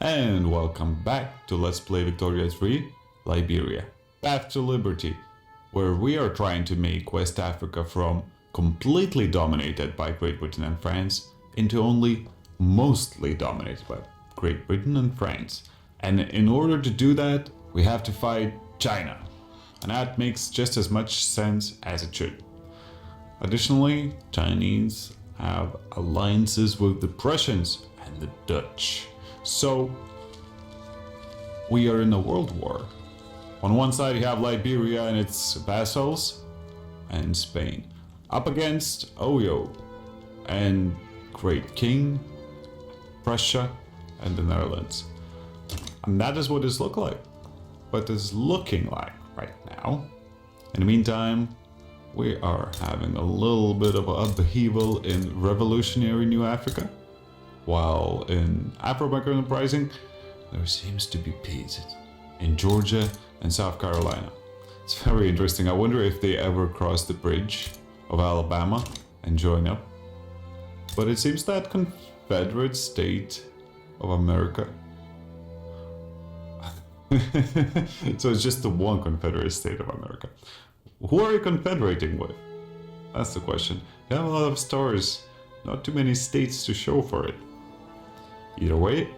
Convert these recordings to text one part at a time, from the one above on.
And welcome back to Let's Play Victoria 3, Liberia. Path to Liberty, where we are trying to make West Africa from completely dominated by Great Britain and France into only mostly dominated by Great Britain and France. And in order to do that, we have to fight China. And that makes just as much sense as it should. Additionally, Chinese have alliances with the Prussians and the Dutch. So, we are in a world war. On one side you have Liberia and its vassals, and Spain. Up against Oyo and Great King, Prussia, and the Netherlands. And that is what this looks like. What it's looking like right now. In the meantime, we are having a little bit of an upheaval in revolutionary New Africa. While in Afro-American uprising, there seems to be peace in Georgia and South Carolina. It's very interesting. I wonder if they ever cross the bridge of Alabama and join up. But it seems that Confederate State of America. So it's just the one Confederate State of America. Who are you confederating with? That's the question. You have a lot of stars, not too many states to show for it. Either way,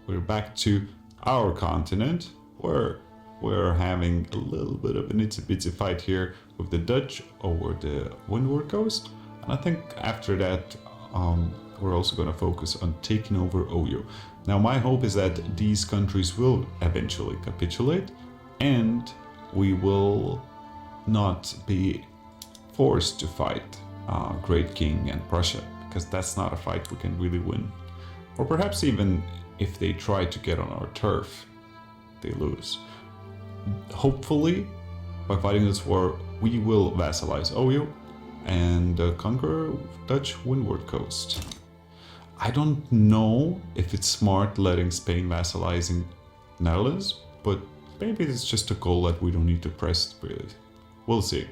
we're back to our continent, where we're having a little bit of an itsy-bitsy fight here with the Dutch over the Windward Coast. And I think after that, we're also going to focus on taking over Oyo. Now, my hope is that these countries will eventually capitulate, and we will not be forced to fight Great King and Prussia, because that's not a fight we can really win. Or perhaps even if they try to get on our turf, they lose. Hopefully, by fighting this war, we will vassalize Oyo and conquer Dutch Windward Coast. I don't know if it's smart letting Spain vassalizing Netherlands, but maybe it's just a goal that we don't need to press really. We'll see.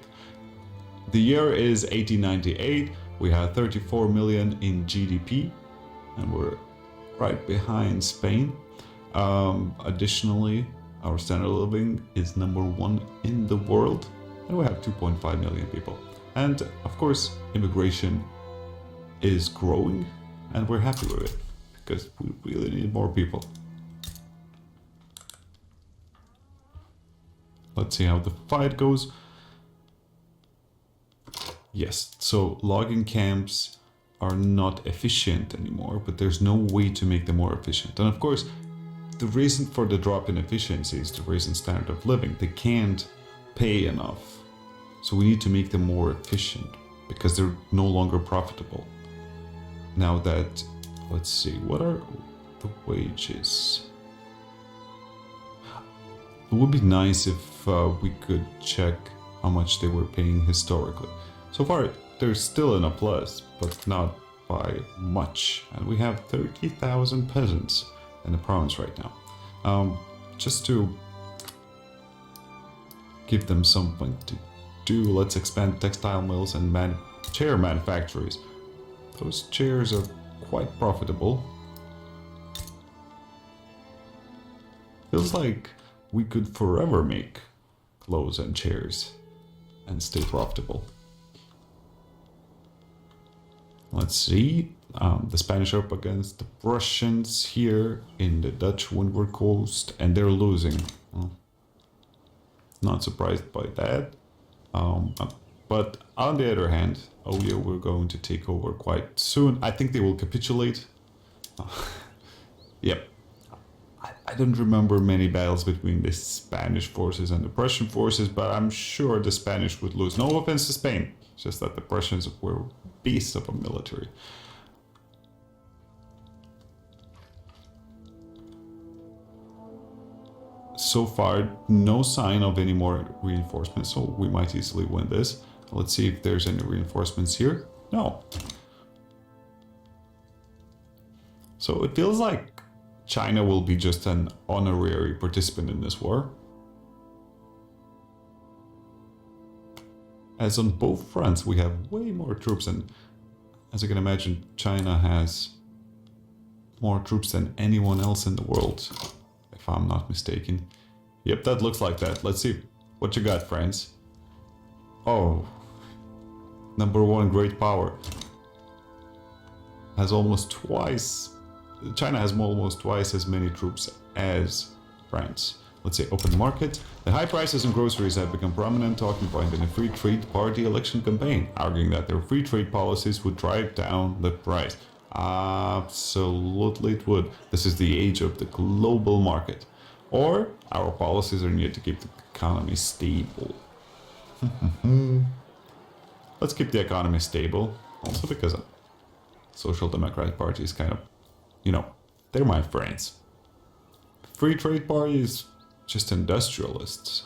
The year is 1898, we have 34 million in GDP, and we're right behind Spain. Additionally, our standard of living is #1 in the world, and we have 2.5 million people. And of course, immigration is growing, and we're happy with it, because we really need more people. Let's see how the fight goes. Yes, so logging camps are not efficient anymore, but there's no way to make them more efficient. And of course, the reason for the drop in efficiency is the raise in standard of living. They can't pay enough. So we need to make them more efficient, because they're no longer profitable. Now that, let's see, what are the wages? It would be nice if we could check how much they were paying historically. So far, they're still in a plus, but not by much. And we have 30,000 peasants in the province right now. Just to give them something to do, let's expand textile mills and chair manufactories. Those chairs are quite profitable. Feels like we could forever make clothes and chairs and stay profitable. Let's see, the Spanish are up against the Prussians here in the Dutch Windward Coast, and they're losing. Well, not surprised by that. But on the other hand, Oyo we're going to take over quite soon. I think they will capitulate. Yep. I don't remember many battles between the Spanish forces and the Prussian forces, but I'm sure the Spanish would lose. No offense to Spain, it's just that the Prussians were beasts of a military. So far, no sign of any more reinforcements, so we might easily win this. Let's see if there's any reinforcements here. No. So it feels like China will be just an honorary participant in this war. As on both fronts, we have way more troops, and as you can imagine, China has more troops than anyone else in the world, if I'm not mistaken. Yep, that looks like that. Let's see. What you got, friends? Oh. #1 great power. Has almost twice... China has almost twice as many troops as France. Let's say open market. The high prices in groceries have become prominent talking point in the free trade party election campaign, arguing that their free trade policies would drive down the price. Absolutely it would. This is the age of the global market. Or our policies are needed to keep the economy stable. Let's keep the economy stable. Also because Social Democratic Party is kind of, you know, they're my friends. Free trade party is just industrialists.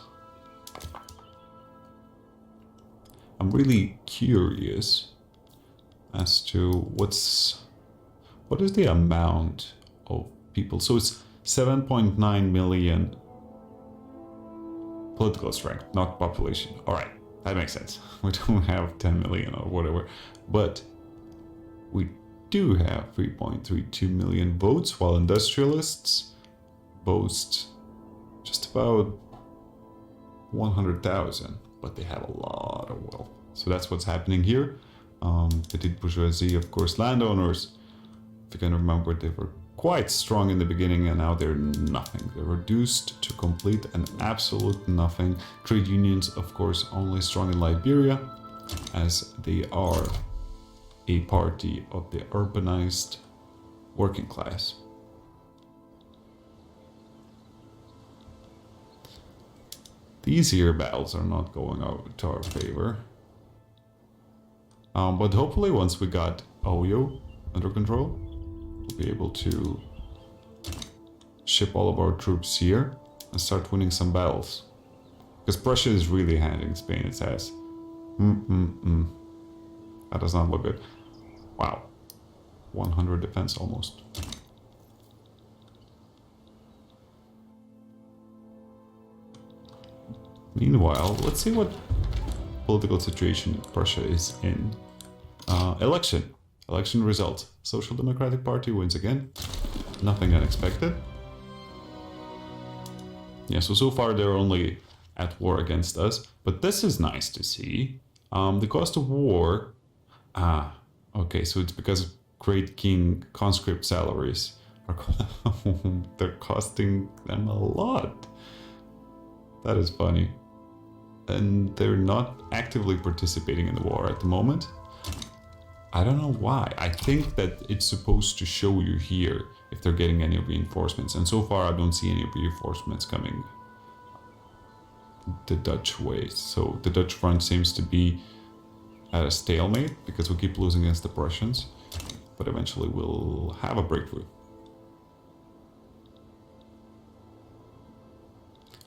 I'm really curious as to what is the amount of people. So it's 7.9 million political strength, not population. All right, that makes sense. We don't have 10 million or whatever, but we do have 3.32 million votes, while industrialists boast just about 100,000, but they have a lot of wealth. So that's what's happening here. Petite bourgeoisie, of course, landowners, if you can remember, they were quite strong in the beginning and now they're nothing. They're reduced to complete and absolute nothing. Trade unions, of course, only strong in Liberia, as they are a party of the urbanized working class. These here battles are not going out to our favor. But hopefully once we got Oyo under control, we'll be able to ship all of our troops here and start winning some battles. Because Prussia is really handing Spain its ass. That does not look good. Wow. 100 defense almost. Meanwhile, let's see what political situation Prussia is in. Election results. Social Democratic Party wins again. Nothing unexpected. Yeah, so far they're only at war against us. But this is nice to see. The cost of war... okay, so it's because of Great King conscript salaries. They're costing them a lot. That is funny. And they're not actively participating in the war at the moment. I don't know why. I think that it's supposed to show you here if they're getting any reinforcements. And so far I don't see any reinforcements coming the Dutch way. So the Dutch front seems to be at a stalemate because we keep losing against the Prussians. But eventually we'll have a breakthrough.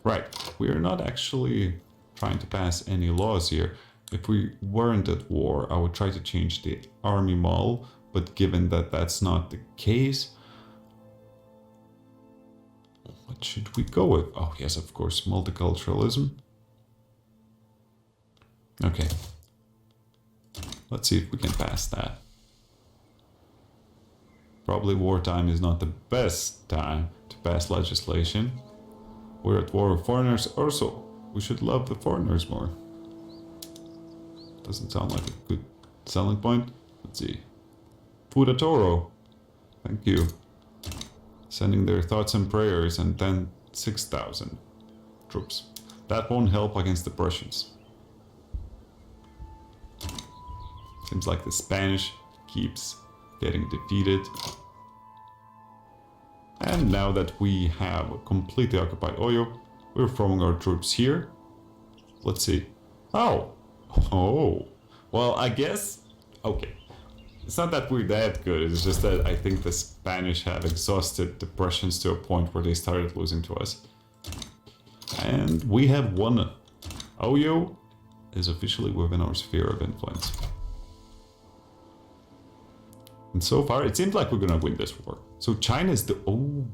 Right, we are not actually trying to pass any laws here. If we weren't at war, I would try to change the army model, but given that that's not the case, what should we go with? Oh yes, of course, multiculturalism. Okay, let's see if we can pass that. Probably wartime is not the best time to pass legislation. We're at war with foreigners also. We should love the foreigners more. Doesn't sound like a good selling point. Let's see. Fuda Toro. Thank you. Sending their thoughts and prayers and then 6,000 troops. That won't help against the Prussians. Seems like the Spanish keeps getting defeated. And now that we have completely occupied Oyo, we're throwing our troops here. Let's see. Oh! Well, I guess... Okay. It's not that we're that good, it's just that I think the Spanish have exhausted the Prussians to a point where they started losing to us. And we have won. Oyo is officially within our sphere of influence. And so far, it seems like we're gonna win this war. So China's the war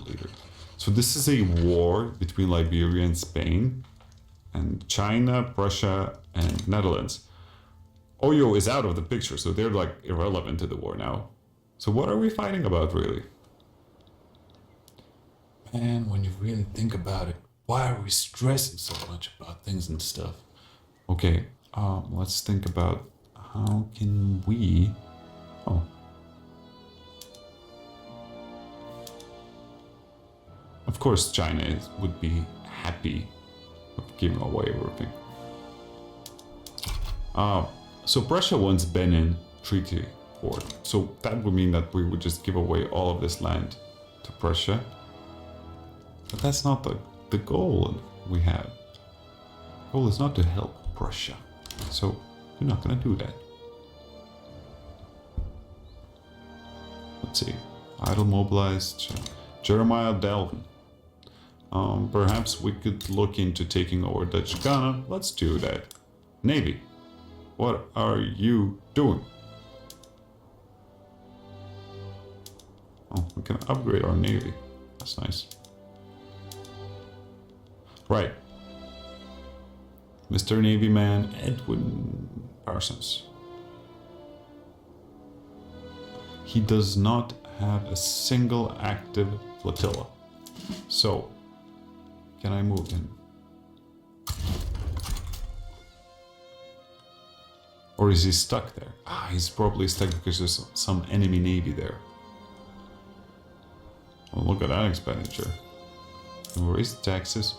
leader. So this is a war between Liberia and Spain, and China, Prussia, and Netherlands. Oyo is out of the picture, so they're like irrelevant to the war now. So what are we fighting about, really? Man, when you really think about it, why are we stressing so much about things and stuff? Okay, let's think about how can we... Oh. Of course, China would be happy with giving away everything. So Prussia wants Benin Treaty Port. So that would mean that we would just give away all of this land to Prussia. But that's not the goal we have. The goal is not to help Prussia. So we're not going to do that. Let's see. Idle mobilized. Jeremiah Delvin. Perhaps we could look into taking over Dutch Ghana. Let's do that. Navy. What are you doing? Oh, we can upgrade our navy. That's nice. Right. Mr. Navy Man Edwin Parsons. He does not have a single active flotilla. So, can I move him? Or is he stuck there? Ah, he's probably stuck because there's some enemy navy there. Well, look at that expenditure. Can we raise the taxes?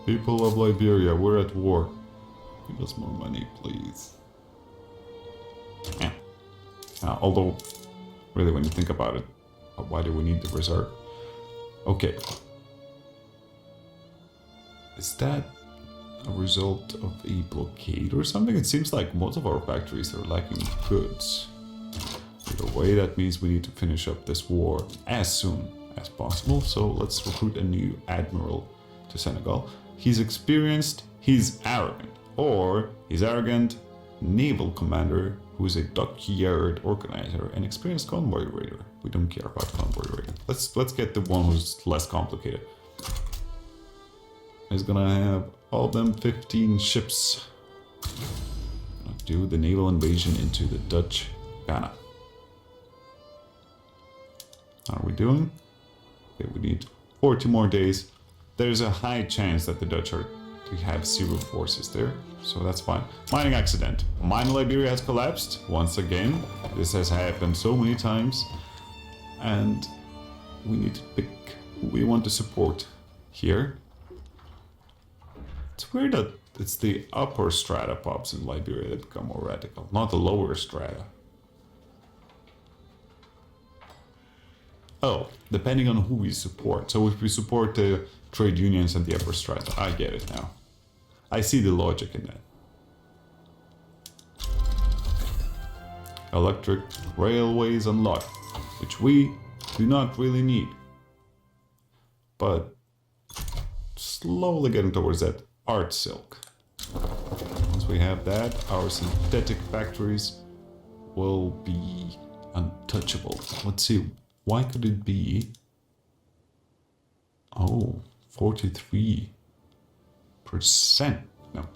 People of Liberia, we're at war. Give us more money, please. Yeah. Although, really, when you think about it, why do we need the reserve? Okay. Is that a result of a blockade or something? It seems like most of our factories are lacking goods. Either way, that means we need to finish up this war as soon as possible. So let's recruit a new admiral to Senegal. He's experienced, he's arrogant, or he's arrogant naval commander who's a dockyard organizer and experienced convoy raider. We don't care about convoy raiding. Let's get the one who's less complicated. He's gonna have all them 15 ships. Gonna do the naval invasion into the Dutch Ghana. How are we doing? Okay, we need 40 more days. There's a high chance that the Dutch are to have zero forces there, so that's fine. Mining accident. Mine in Liberia has collapsed once again. This has happened so many times, and we need to pick who we want to support here. It's weird that it's the upper strata pops in Liberia that become more radical, not the lower strata. Oh, depending on who we support. So if we support the trade unions and the upper strata, I get it now. I see the logic in that. Electric railways unlocked, which we do not really need. But slowly getting towards that art silk. Once we have that, our synthetic factories will be untouchable. Let's see. Why could it be? Oh, 43%. No.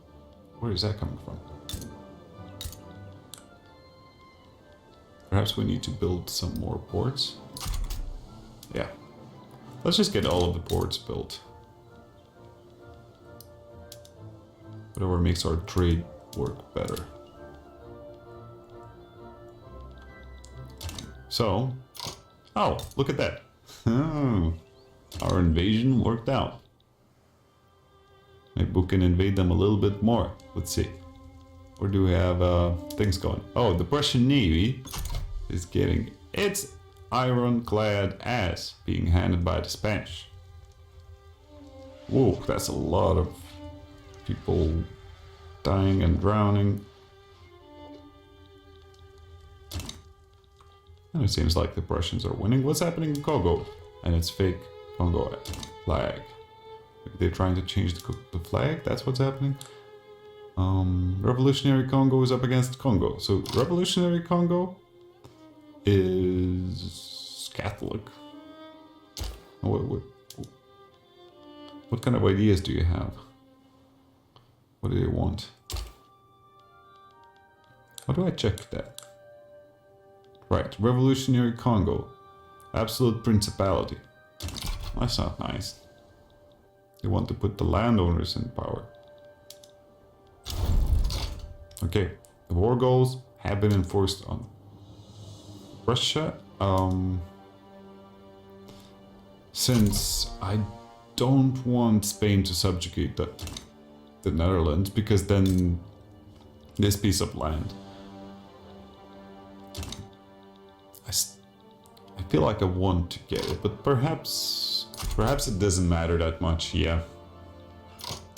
Where is that coming from? Perhaps we need to build some more ports. Yeah. Let's just get all of the ports built. Whatever makes our trade work better. So, oh, look at that. Oh, our invasion worked out. Maybe we can invade them a little bit more. Let's see. Where do we have things going? Oh, the Prussian Navy is getting its ironclad ass being handed by the Spanish. Whoa, that's a lot of people dying and drowning. And it seems like the Prussians are winning. What's happening in Congo? And it's fake Congo flag. Maybe they're trying to change the flag? That's what's happening? Revolutionary Congo is up against Congo. So Revolutionary Congo is Catholic. What kind of ideas do you have? What do they want? How do I check that? Right, Revolutionary Congo. Absolute Principality. That's not nice. They want to put the landowners in power. Okay, the war goals have been enforced on Russia. Since I don't want Spain to subjugate the Netherlands, because then this piece of land, I feel like I want to get it, but perhaps it doesn't matter that much. Yeah,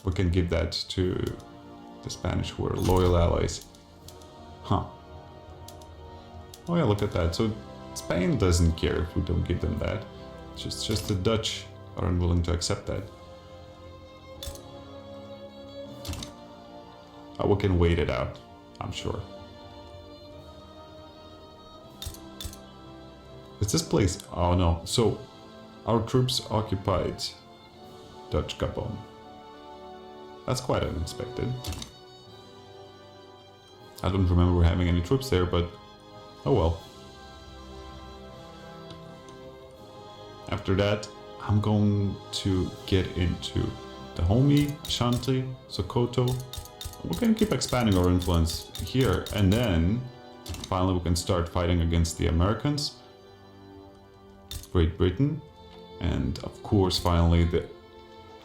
we can give that to the Spanish, who are loyal allies. Huh. Oh yeah, look at that. So Spain doesn't care if we don't give them that. Just the Dutch are unwilling to accept that. We can wait it out, I'm sure. Is this place? Oh no. So our troops occupied Dutch Gabon. That's quite unexpected. I don't remember having any troops there, but oh well. After that, I'm going to get into Dahomey, Ashanti, Sokoto. We can keep expanding our influence here, and then finally we can start fighting against the Americans, Great Britain, and of course finally the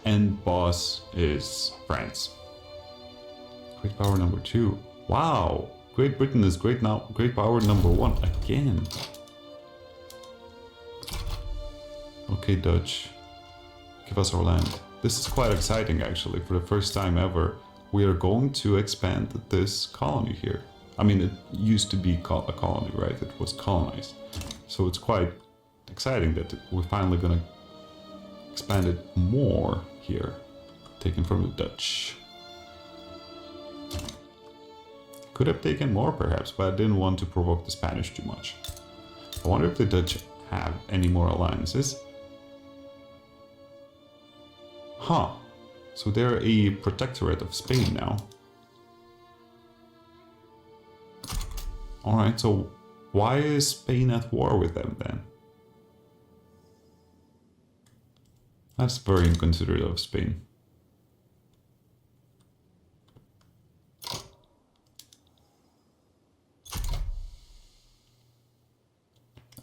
end boss is France. Great power number 2. Wow, Great Britain is great power number 1 again. Okay, Dutch, give us our land. This is quite exciting actually. For the first time ever, we are going to expand this colony here. I mean, it used to be a colony, right? It was colonized. So it's quite exciting that we're finally gonna expand it more here. Taken from the Dutch. Could have taken more perhaps, but I didn't want to provoke the Spanish too much. I wonder if the Dutch have any more alliances. Huh. So they're a protectorate of Spain now. Alright, so why is Spain at war with them then? That's very inconsiderate of Spain.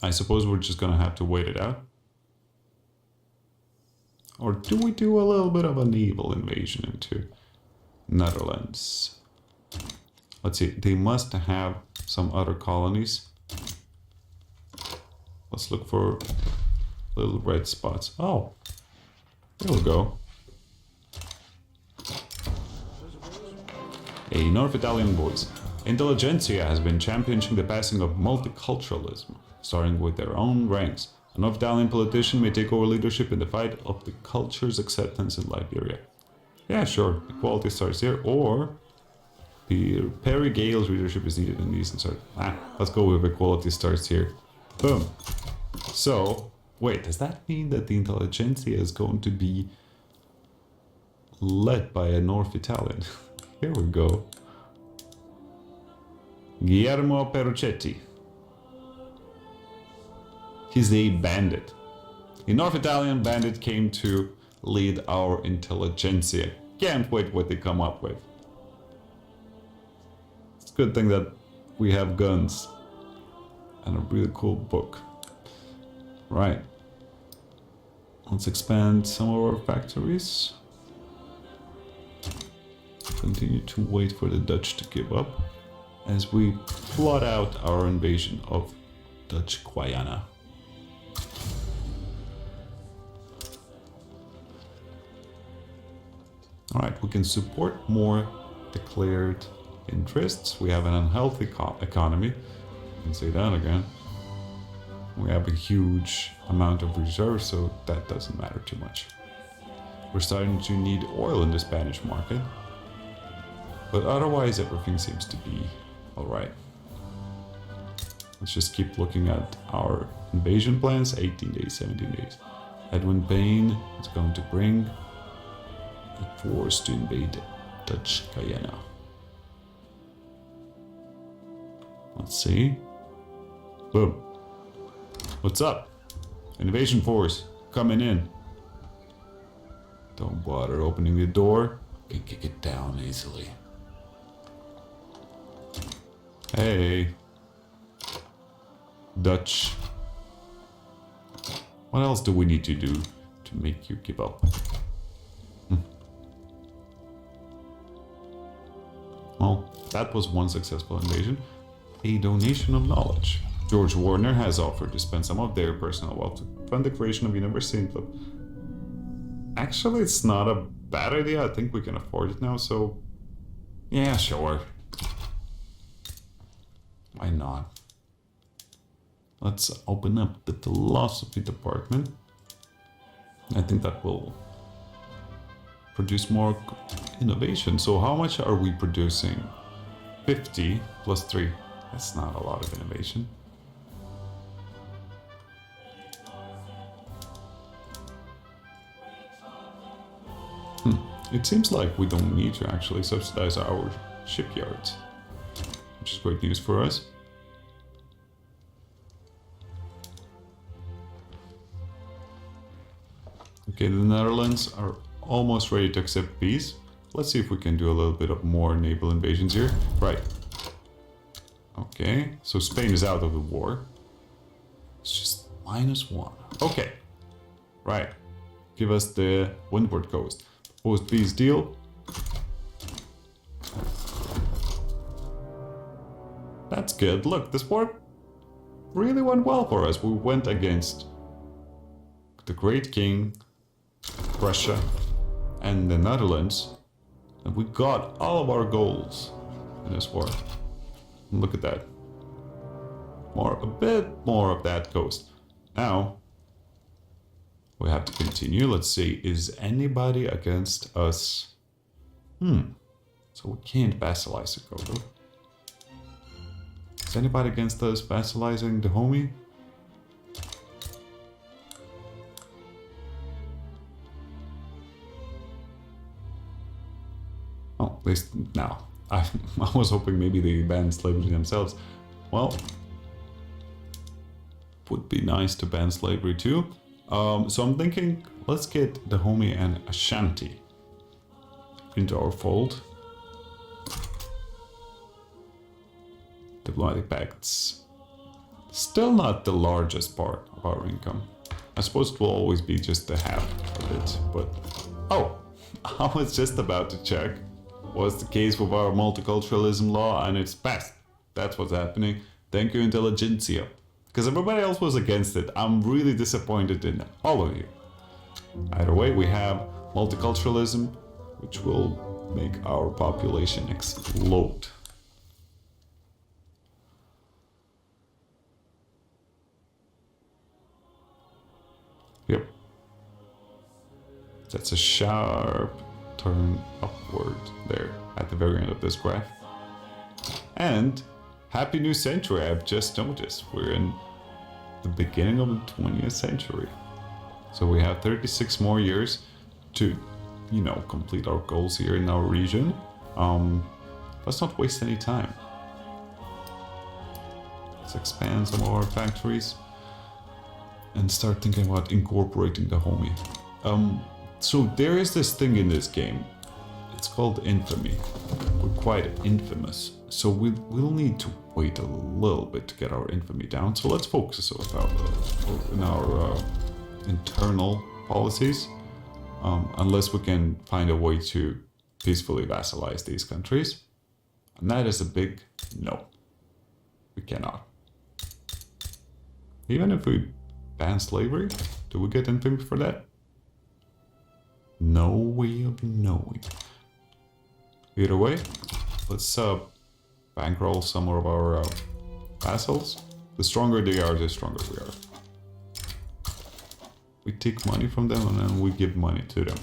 I suppose we're just gonna have to wait it out. Or do we do a little bit of a naval invasion into Netherlands? Let's see, they must have some other colonies. Let's look for little red spots. Oh, there we go. A North Italian voice. Intelligentsia has been championing the passing of multiculturalism, starting with their own ranks. A North Italian politician may take over leadership in the fight of the culture's acceptance in Liberia. Yeah, sure, equality starts here, or Perry Gale's leadership is needed in these and sort. Let's go with equality starts here. Boom. So, wait, does that mean that the intelligentsia is going to be led by a North Italian? Here we go. Guillermo Peruchetti. He's a bandit. A North Italian bandit came to lead our intelligentsia. Can't wait what they come up with. It's a good thing that we have guns and a really cool book. Right. Let's expand some of our factories. Continue to wait for the Dutch to give up as we plot out our invasion of Dutch Guyana. Alright, we can support more declared interests. We have an unhealthy economy. I can say that again. We have a huge amount of reserves, so that doesn't matter too much. We're starting to need oil in the Spanish market. But otherwise, everything seems to be alright. Let's just keep looking at our invasion plans. 18 days, 17 days. Edwin Payne is going to bring a force to invade Dutch Guyana. Let's see. Boom. What's up? Invasion force coming in. Don't bother opening the door. Can kick it down easily. Hey. Dutch. What else do we need to do to make you give up? Well, that was one successful invasion. A donation of knowledge. George Warner has offered to spend some of their personal wealth to fund the creation of University Club. Actually, it's not a bad idea. I think we can afford it now, so... yeah, sure. Why not? Let's open up the philosophy department. I think that will produce more innovation. So how much are we producing? 50 plus 3. That's not a lot of innovation. It seems like we don't need to actually subsidize our shipyards, which is great news for us. Okay, the Netherlands are almost ready to accept peace. Let's see if we can do a little bit of more naval invasions here. Right. Okay, so Spain is out of the war. It's just -1. Okay. Right. Give us the windward coast. Post peace deal. That's good. Look, this war really went well for us. We went against the Great King, Russia, and the Netherlands, and we got all of our goals in this war. Look at that. A bit more of that coast. Now, we have to continue. Let's see, is anybody against us? So we can't vassalize Dakota. Is anybody against us vassalizing Dahomey? Oh, at least now. I was hoping maybe they banned slavery themselves. Well, would be nice to ban slavery too. So I'm thinking, let's get Dahomey and Ashanti into our fold. Diplomatic pacts. Still not the largest part of our income. I suppose it will always be just the half of it, but... oh, I was just about to check what's the case with our multiculturalism law, and it's passed. That's what's happening. Thank you, intelligentsia. Because everybody else was against it. I'm really disappointed in all of you. Either way, we have multiculturalism, which will make our population explode. Yep. That's a sharp turn upward there at the very end of this graph. And happy new century, I've just noticed. We're in the beginning of the 20th century. So we have 36 more years to, you know, complete our goals here in our region. Let's not waste any time. Let's expand some of our factories and start thinking about incorporating Dahomey. So there is this thing in this game. It's called infamy. We're quite infamous. So we'll need to wait a little bit to get our infamy down. So let's focus on our internal policies. Unless we can find a way to peacefully vassalize these countries. And that is a big no. We cannot. Even if we ban slavery, do we get infamy for that? No way of knowing. Either way, let's bankroll some of our vassals. The stronger they are, the stronger we are. We take money from them and then we give money to them.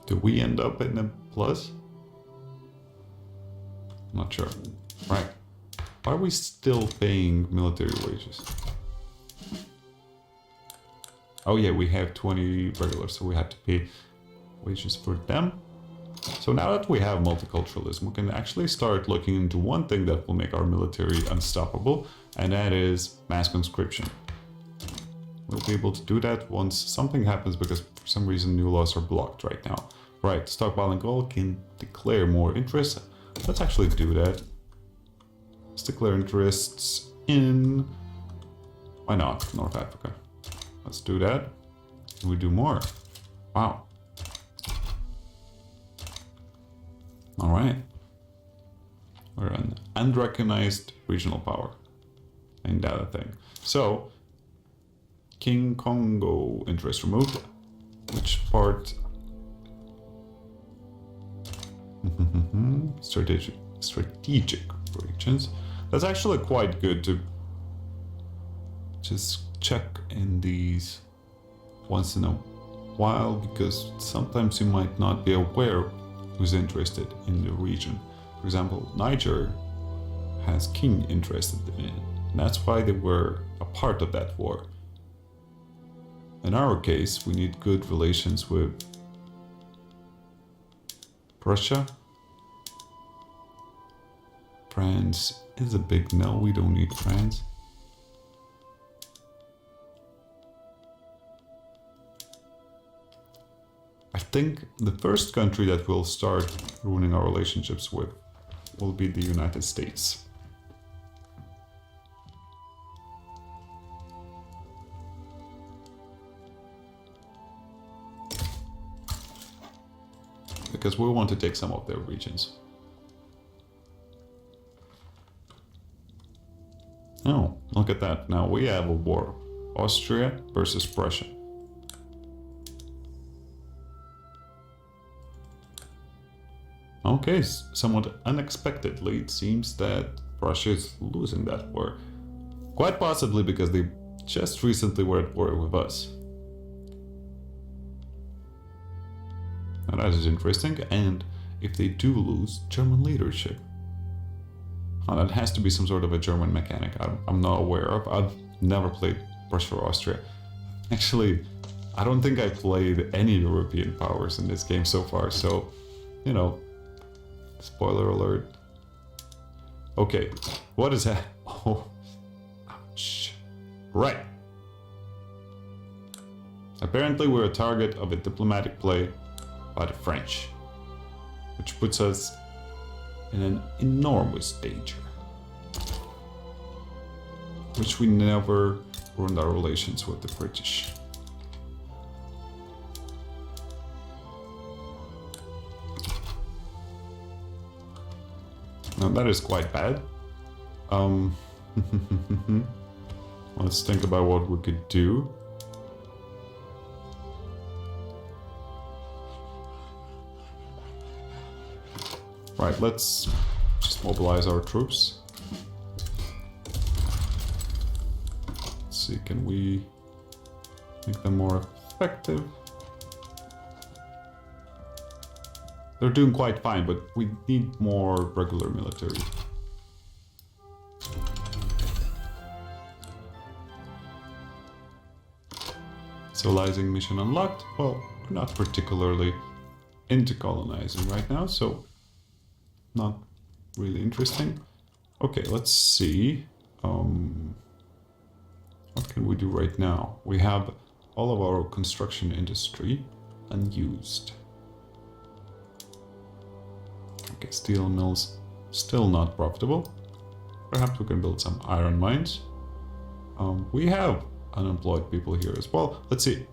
Do we end up in a plus? Not sure. Right. Why are we still paying military wages? Oh yeah, we have 20 regulars, so we have to pay wages for them. So now that we have multiculturalism, we can actually start looking into one thing that will make our military unstoppable, and that is mass conscription. We'll be able to do that once something happens, because for some reason new laws are blocked right now. Right, stockpiling gold can declare more interest. Let's actually do that. Let's declare interests in... Why not? North Africa. Let's do that. We do more. Wow. Alright. We're an unrecognized regional power. Ain't that a thing? So, King Congo interest removed. Which part? Strategic regions. That's actually quite good to just check in these once in a while, because sometimes you might not be aware who's interested in the region. For example, Niger has king interested in it, and that's why they were a part of that war. In our case, we need good relations with Prussia. France is a big no, we don't need France. I think the first country that we'll start ruining our relationships with will be the United States. Because we want to take some of their regions. Oh, look at that. Now we have a war. Austria versus Prussia. Okay, somewhat unexpectedly, it seems that Prussia is losing that war. Quite possibly because they just recently were at war with us. Now that is interesting, and if they do lose German leadership, that has to be some sort of a German mechanic I'm not aware of. I've never played Prussia or Austria. Actually, I don't think I played any European powers in this game so far, so, you know, spoiler alert. Okay, what is that? Oh, ouch. Right. Apparently we're a target of a diplomatic play by the French, which puts us in an enormous danger, which we never ruined our relations with the British. Now that is quite bad. Let's think about what we could do. Right, let's just mobilize our troops. Let's see, can we make them more effective? They're doing quite fine, but we need more regular military. Civilizing mission unlocked. Well, we're not particularly into colonizing right now, so not really interesting. Okay, let's see. What can we do right now? We have all of our construction industry unused. Okay, steel mills still not profitable. Perhaps we can build some iron mines. We have unemployed people here as well. Let's see.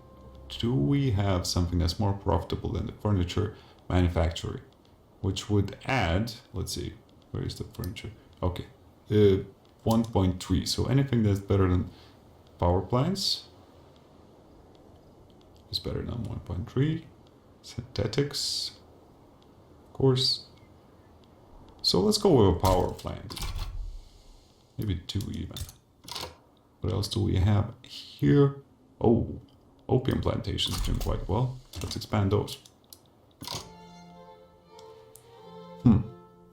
Do we have something that's more profitable than the furniture manufacturing? Which would add, let's see, where is the furniture? Okay, 1.3. So anything that's better than power plants is better than 1.3. Synthetics, of course. So let's go with a power plant. Maybe 2 even. What else do we have here? Oh, opium plantations doing quite well. Let's expand those.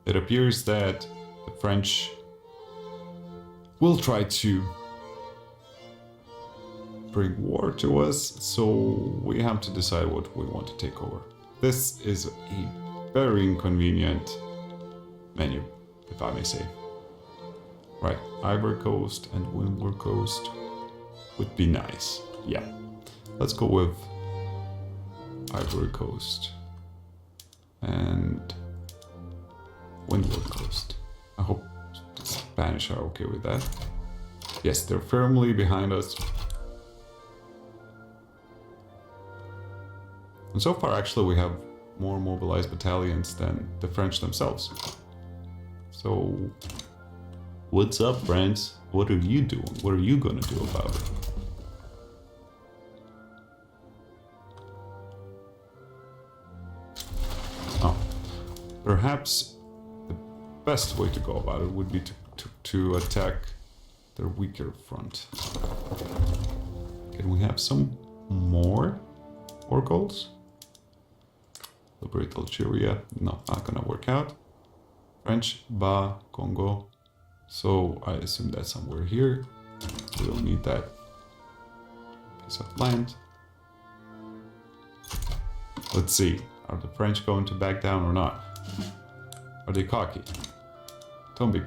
It appears that the French will try to bring war to us, so we have to decide what we want to take over. This is a very inconvenient menu, if I may say. Right, Ivory Coast and Windward Coast would be nice. Yeah, let's go with Ivory Coast and Windward Coast. I hope the Spanish are okay with that. Yes, they're firmly behind us. And so far, actually, we have more mobilized battalions than the French themselves. So, what's up, friends? What are you doing? What are you gonna do about it? Oh, perhaps the best way to go about it would be to attack their weaker front. Can we have some more war goals? Liberate Algeria. No, not gonna work out. French, Ba, Congo. So I assume that's somewhere here. We don't need that piece of land. Let's see. Are the French going to back down or not? Are they cocky? Don't be...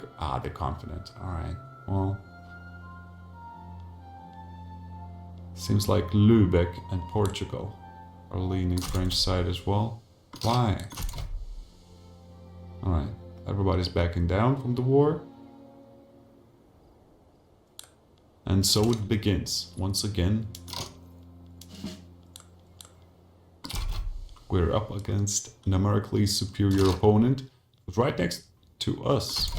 they're confident. Alright, well... Seems like Lubeck and Portugal are leaning French side as well. Why? Alright, everybody's backing down from the war. And so it begins. Once again, we're up against a numerically superior opponent who's right next to us.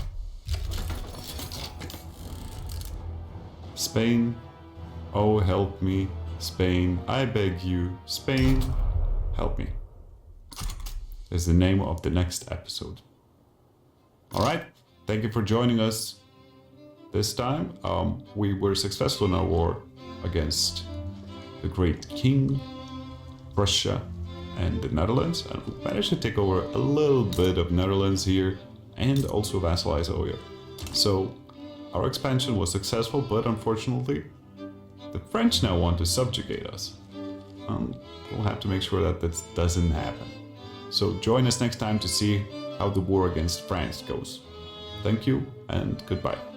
Spain, oh help me. Spain, I beg you. Spain, help me. Is the name of the next episode. Alright, thank you for joining us. This time, we were successful in our war against the Great King, Russia, and the Netherlands, and we managed to take over a little bit of Netherlands here, and also vassalize Oyo. So, our expansion was successful, but unfortunately, the French now want to subjugate us. We'll have to make sure that this doesn't happen. So join us next time to see how the war against France goes. Thank you, and goodbye.